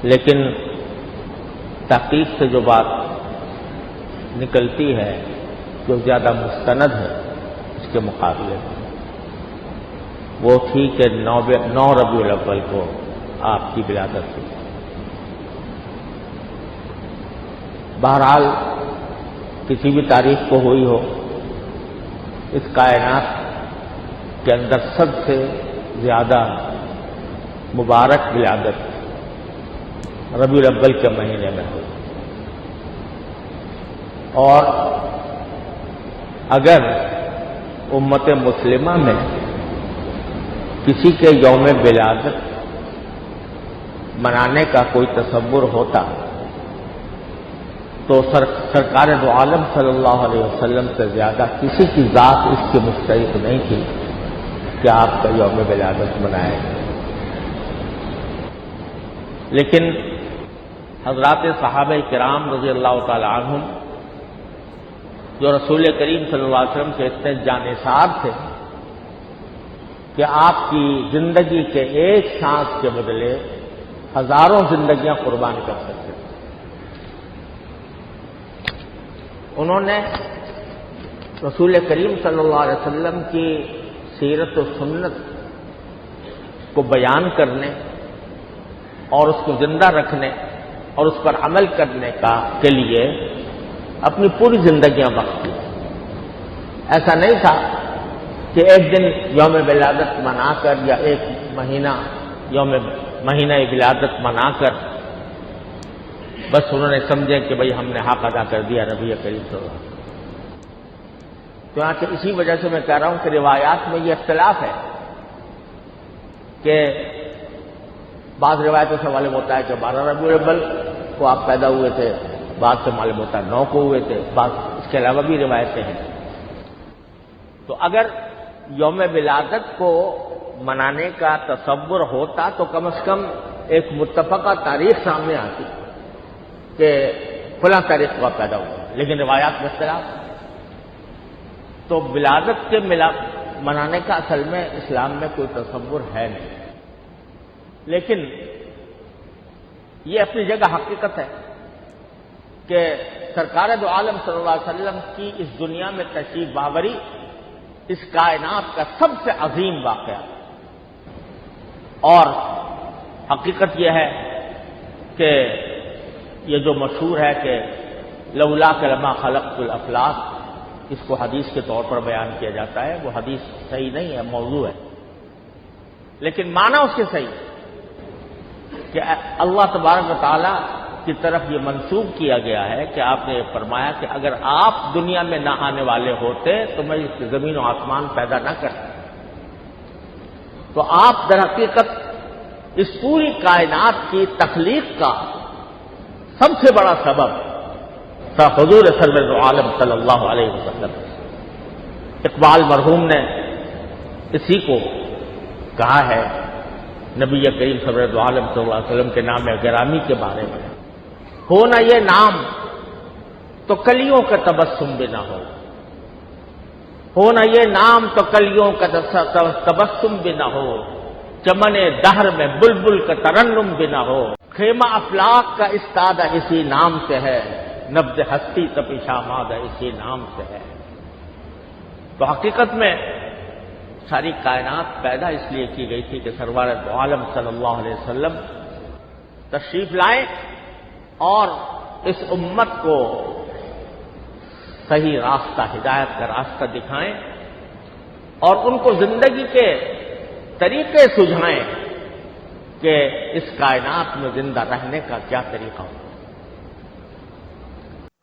لیکن تحقیق سے جو بات نکلتی ہے جو زیادہ مستند ہے اس کے مقابلے میں وہ تھی کہ 9 ربیع الاول کو آپ کی ولادت ہوئی۔ بہرحال کسی بھی تاریخ کو ہوئی ہو، اس کائنات کے اندر سب سے زیادہ مبارک ولادت ربیع الاول کے مہینے میں ہوئی۔ اور اگر امت مسلمہ میں کسی کے یوم ولادت منانے کا کوئی تصور ہوتا تو سرکار دو عالم صلی اللہ علیہ وسلم سے زیادہ کسی کی ذات اس کی مستحق نہیں تھی کہ آپ کا یوم ولادت منائے۔ لیکن حضرات صحابہ کرام رضی اللہ تعالی عنہم جو رسول کریم صلی اللہ علیہ وسلم کے اتنے جانثار تھے کہ آپ کی زندگی کے ایک سانس کے بدلے ہزاروں زندگیاں قربان کر سکتے تھے، انہوں نے رسول کریم صلی اللہ علیہ وسلم کی سیرت و سنت کو بیان کرنے اور اس کو زندہ رکھنے اور اس پر عمل کرنے کے لیے اپنی پوری زندگیاں وقف کی۔ ایسا نہیں تھا کہ ایک دن یوم ولادت منا کر یا ایک مہینہ ولادت منا کر بس انہوں نے سمجھے کہ بھئی ہم نے حق ادا کر دیا نبی کریم صلی اللہ علیہ وسلم۔ تو اسی وجہ سے میں کہہ رہا ہوں کہ روایات میں یہ اختلاف ہے کہ بعض روایتوں سے معلوم ہوتا ہے کہ 12 ربیع الاول کو آپ پیدا ہوئے تھے، بعض سے معلوم ہوتا ہے 9 کو ہوئے تھے، بعض اس کے علاوہ بھی روایتیں ہیں۔ تو اگر یوم ولادت کو منانے کا تصور ہوتا تو کم از کم ایک متفقہ تاریخ سامنے آتی کہ فلاں تاریخ کو آپ پیدا ہوئے، لیکن روایات میں اختلاف۔ تو ولادت کے منانے کا اصل میں اسلام میں کوئی تصور ہے نہیں، لیکن یہ اپنی جگہ حقیقت ہے کہ سرکار دو عالم صلی اللہ علیہ وسلم کی اس دنیا میں تشریف باوری اس کائنات کا سب سے عظیم واقعہ، اور حقیقت یہ ہے کہ یہ جو مشہور ہے کہ لولا لما خلقت الافلاک، اس کو حدیث کے طور پر بیان کیا جاتا ہے، وہ حدیث صحیح نہیں ہے، موضوع ہے، لیکن معنی اس کے صحیح ہے کہ اللہ تبارک و تعالی کی طرف یہ منسوب کیا گیا ہے کہ آپ نے یہ فرمایا کہ اگر آپ دنیا میں نہ آنے والے ہوتے تو میں اس زمین و آسمان پیدا نہ کرتا۔ تو آپ در حقیقت اس پوری کائنات کی تخلیق کا سب سے بڑا سبب حضور سرور عالم صلی اللہ علیہ وسلم۔ اقبال مرحوم نے اسی کو کہا ہے نبی کریم سرور عالم صلی اللہ علیہ وسلم کے نام گرامی کے بارے میں، ہونا یہ نام تو کلیوں کا تبسم بھی نہ ہو، ہونا یہ نام تو کلیوں کا تبسم بھی نہ ہو، چمن دہر میں بلبل کا ترنم بھی نہ ہو، خیمہ افلاک کا استادہ اسی نام سے ہے، نبض ہستی تپشامادہ اسی نام سے ہے۔ تو حقیقت میں ساری کائنات پیدا اس لیے کی گئی تھی کہ سرور عالم صلی اللہ علیہ وسلم تشریف لائیں اور اس امت کو صحیح راستہ، ہدایت کا راستہ دکھائیں اور ان کو زندگی کے طریقے سجھائیں کہ اس کائنات میں زندہ رہنے کا کیا طریقہ ہو۔